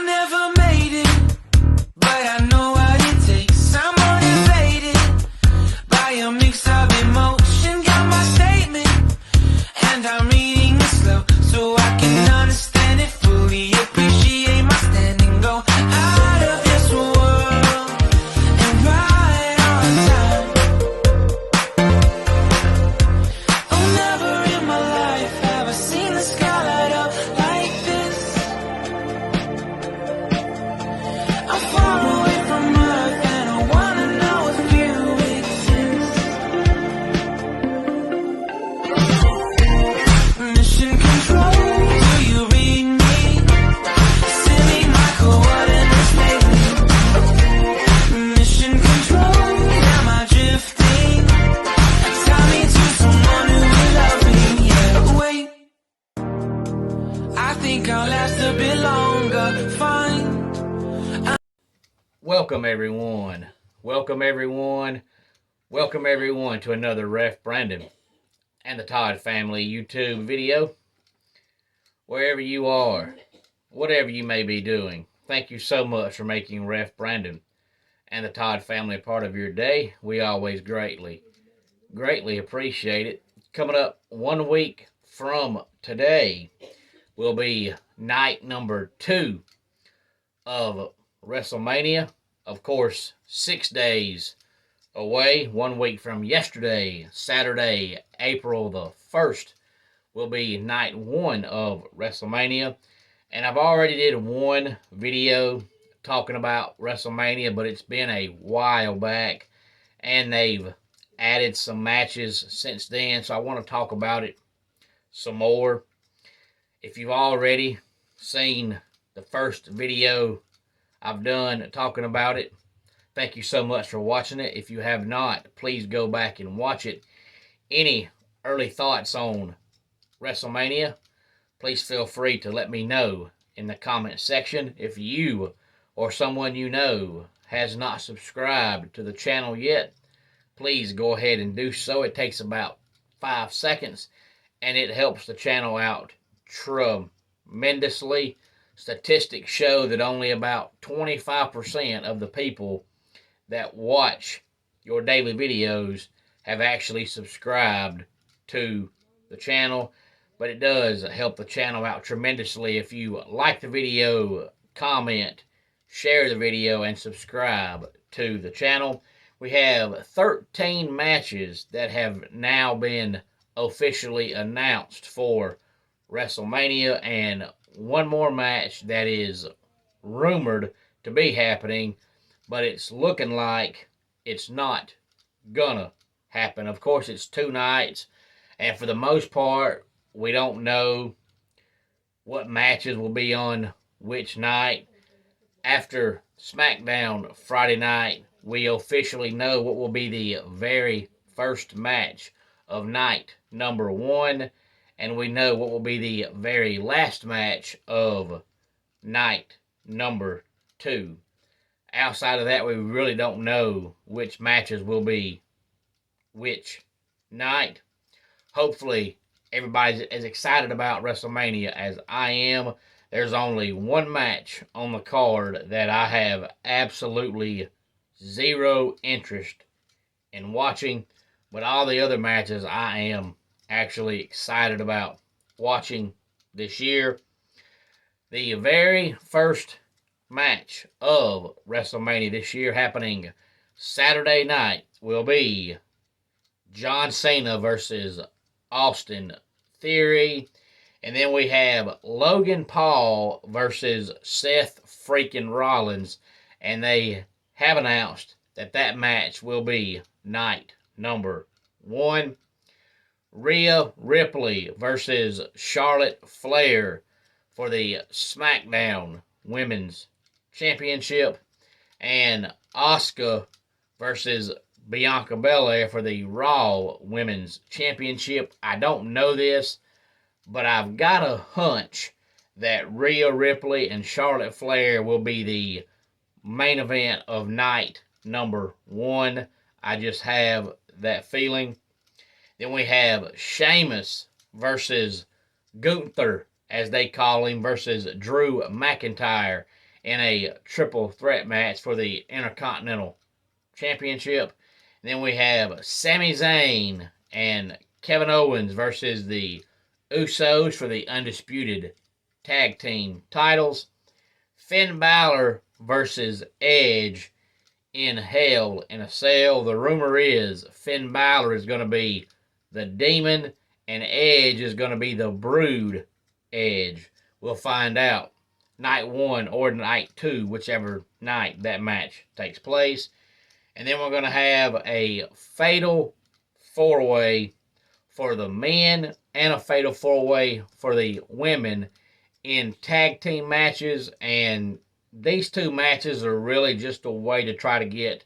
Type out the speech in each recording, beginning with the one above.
never made it, but I know what it takes. I'm motivated by a mix of emotion. Got my statement, and I'm reading it slow so I can understand it fully. Appreciate my standing, go out of this world and right on time. Oh, never in my life have I seen the sky light up like this. I'm far away from Earth and I wanna know if you exist. Mission control, do you read me? Send me my coordinates lately. Mission control, am I drifting? Tie me to someone who will love me, yeah. Wait, I think I'll last a bit longer. Fine. Welcome everyone. Welcome everyone. Welcome everyone to another Ref Brandon and the Todd family YouTube video. Wherever you are, whatever you may be doing, thank you so much for making Ref Brandon and the Todd family a part of your day. We always greatly appreciate it. Coming up 1 week from today will be night number 2 of WrestleMania. Of course, 6 days away. 1 week from yesterday, Saturday, April the 1st, will be night 1 of WrestleMania. And I've already did one video talking about WrestleMania, but it's been a while back, and they've added some matches since then, so I want to talk about it some more. If you've already seen the first video I've done talking about it, thank you so much for watching it. If you have not, please go back and watch it. Any early thoughts on WrestleMania, please feel free to let me know in the comment section. If you or someone you know has not subscribed to the channel yet, please go ahead and do so. It takes about 5 seconds, and it helps the channel out tremendously. Statistics show that only about 25% of the people that watch your daily videos have actually subscribed to the channel, but it does help the channel out tremendously if you like the video, comment, share the video, and subscribe to the channel. We have 13 matches that have now been officially announced for WrestleMania, and one more match that is rumored to be happening, but it's looking like it's not gonna happen. Of course, it's 2 nights, and for the most part, we don't know what matches will be on which night. After SmackDown Friday night, we officially know what will be the very first match of night number 1, and we know what will be the very last match of night number 2. Outside of that, we really don't know which matches will be which night. Hopefully, everybody's as excited about WrestleMania as I am. There's only one match on the card that I have absolutely zero interest in watching, but all the other matches I am actually excited about watching this year. The very first match of WrestleMania this year, happening Saturday night, will be John Cena versus Austin Theory. And then we have Logan Paul versus Seth freaking Rollins. And they have announced that that match will be night number 1. Rhea Ripley versus Charlotte Flair for the SmackDown Women's Championship, and Asuka versus Bianca Belair for the Raw Women's Championship. I don't know this, but I've got a hunch that Rhea Ripley and Charlotte Flair will be the main event of night number 1. I just have that feeling. Then we have Sheamus versus Gunther, as they call him, versus Drew McIntyre in a triple threat match for the Intercontinental Championship. And then we have Sami Zayn and Kevin Owens versus the Usos for the undisputed tag team titles. Finn Balor versus Edge in Hell in a Cell. The rumor is Finn Balor is going to be the Demon and Edge is going to be the Brood Edge. We'll find out night 1 or night 2, whichever night that match takes place. And then we're going to have a fatal 4-way for the men and a fatal 4-way for the women in tag team matches. And these two matches are really just a way to try to get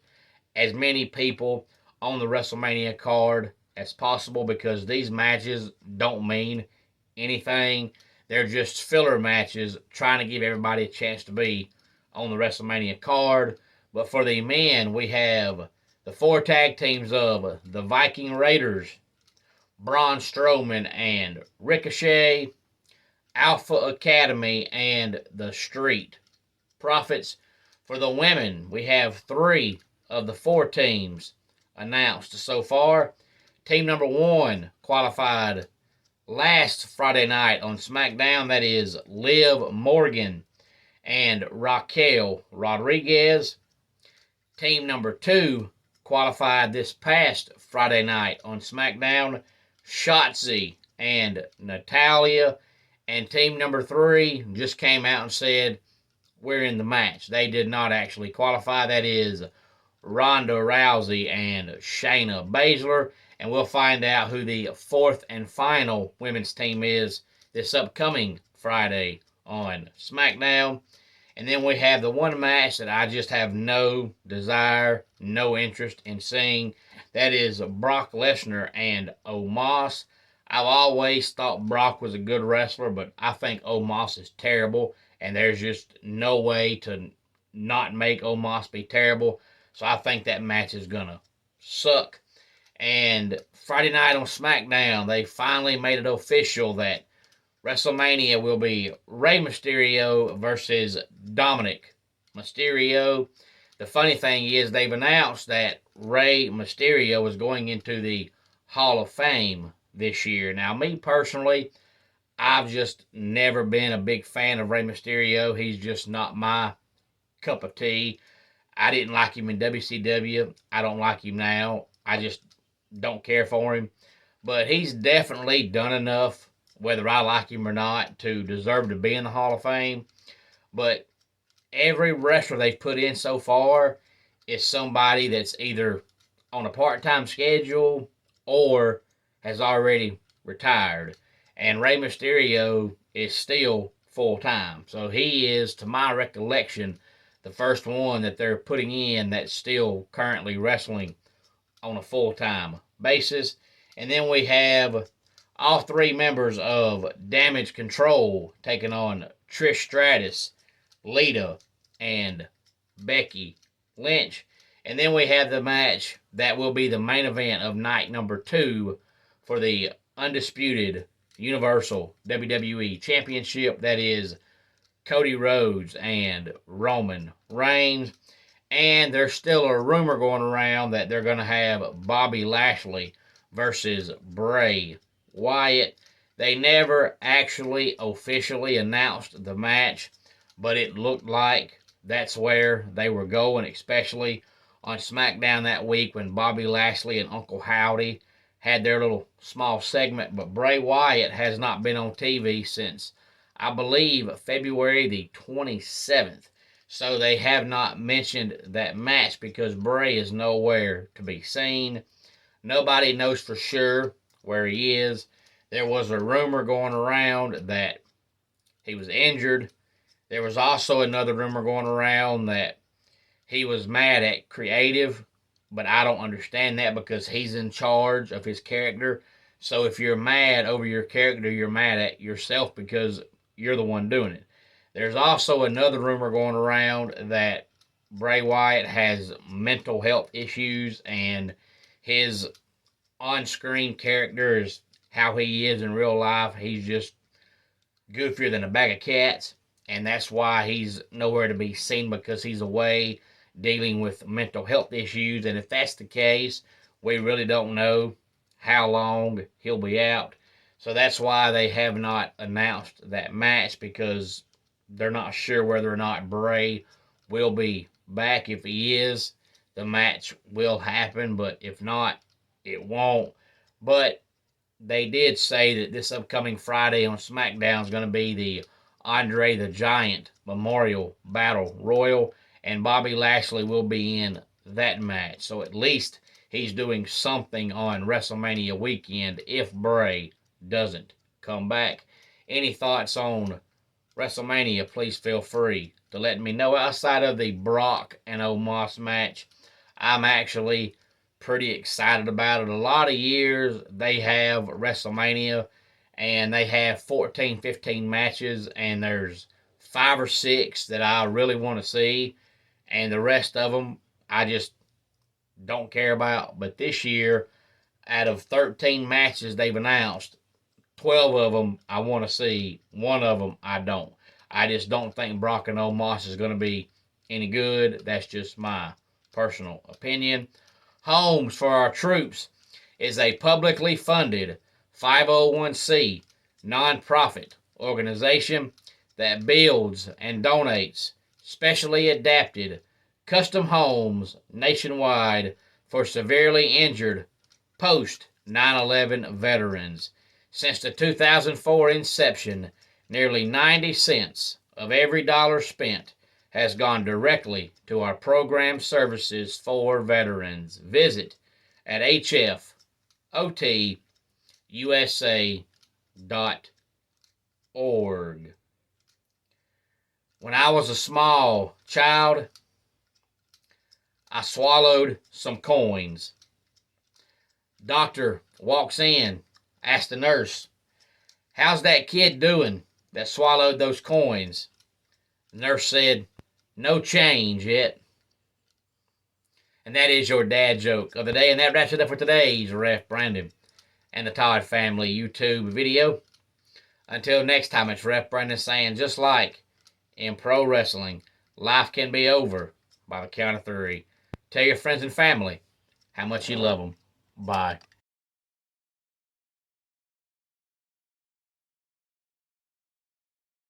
as many people on the WrestleMania card as possible, because these matches don't mean anything. They're just filler matches trying to give everybody a chance to be on the WrestleMania card. But for the men, we have the 4 tag teams of the Viking Raiders, Braun Strowman and Ricochet, Alpha Academy, and the Street Profits. For the women, we have 3 of the 4 teams announced so far. Team number 1 qualified last Friday night on SmackDown. That is Liv Morgan and Raquel Rodriguez. Team number 2 qualified this past Friday night on SmackDown. Shotzi and Natalia. And team number 3 just came out and said, we're in the match. They did not actually qualify. That is Ronda Rousey and Shayna Baszler. And we'll find out who the 4th and final women's team is this upcoming Friday on SmackDown. And then we have the one match that I just have no desire, no interest in seeing. That is Brock Lesnar and Omos. I've always thought Brock was a good wrestler, but I think Omos is terrible. And there's just no way to not make Omos be terrible. So I think that match is going to suck. And Friday night on SmackDown, they finally made it official that WrestleMania will be Rey Mysterio versus Dominic Mysterio. The funny thing is they've announced that Rey Mysterio is going into the Hall of Fame this year. Now, me personally, I've just never been a big fan of Rey Mysterio. He's just not my cup of tea. I didn't like him in WCW. I don't like him now. I just don't care for him. But he's definitely done enough, whether I like him or not, to deserve to be in the Hall of Fame. But every wrestler they've put in so far is somebody that's either on a part-time schedule or has already retired. And Rey Mysterio is still full-time. So he is, to my recollection, the first one that they're putting in that's still currently wrestling on a full-time basis. And then we have all 3 members of Damage Control taking on Trish Stratus, Lita, and Becky Lynch. And then we have the match that will be the main event of night number 2 for the undisputed Universal WWE Championship. That is Cody Rhodes and Roman Reigns. And there's still a rumor going around that they're going to have Bobby Lashley versus Bray Wyatt. They never actually officially announced the match, but it looked like that's where they were going, especially on SmackDown that week when Bobby Lashley and Uncle Howdy had their little small segment. But Bray Wyatt has not been on TV since, I believe, February the 27th. So they have not mentioned that match because Bray is nowhere to be seen. Nobody knows for sure where he is. There was a rumor going around that he was injured. There was also another rumor going around that he was mad at creative, but I don't understand that because he's in charge of his character. So if you're mad over your character, you're mad at yourself because you're the one doing it. There's also another rumor going around that Bray Wyatt has mental health issues and his on-screen character is how he is in real life. He's just goofier than a bag of cats. and that's why he's nowhere to be seen, because he's away dealing with mental health issues. And if that's the case, we really don't know how long he'll be out. So that's why they have not announced that match, because they're not sure whether or not Bray will be back. If he is, the match will happen, but if not, it won't. But they did say that this upcoming Friday on SmackDown is going to be the Andre the Giant Memorial Battle Royal, and Bobby Lashley will be in that match. So at least he's doing something on WrestleMania weekend if Bray doesn't come back. Any thoughts on WrestleMania, please feel free to let me know. Outside of the Brock and Omos match, I'm actually pretty excited about it. A lot of years they have WrestleMania and they have 14, 15 matches, and there's 5 or 6 that I really want to see, and the rest of them I just don't care about. But this year, out of 13 matches they've announced, 12 of them I want to see, 1 of them I don't. I just don't think Brock and Omos is going to be any good. That's just my personal opinion. Homes for Our Troops is a publicly funded 501c nonprofit organization that builds and donates specially adapted custom homes nationwide for severely injured post 9/11 veterans. Since the 2004 inception, nearly 90 cents of every dollar spent has gone directly to our program services for veterans. Visit at hfotusa.org. When I was a small child, I swallowed some coins. Doctor walks in, asks the nurse, "How's that kid doing that swallowed those coins?" The nurse said, "No change yet." And that is your dad joke of the day. And that wraps it up for today's Ref Brandon and the Todd Family YouTube video. Until next time, it's Ref Brandon saying, just like in pro wrestling, life can be over by the count of 3. Tell your friends and family how much you love them. Bye.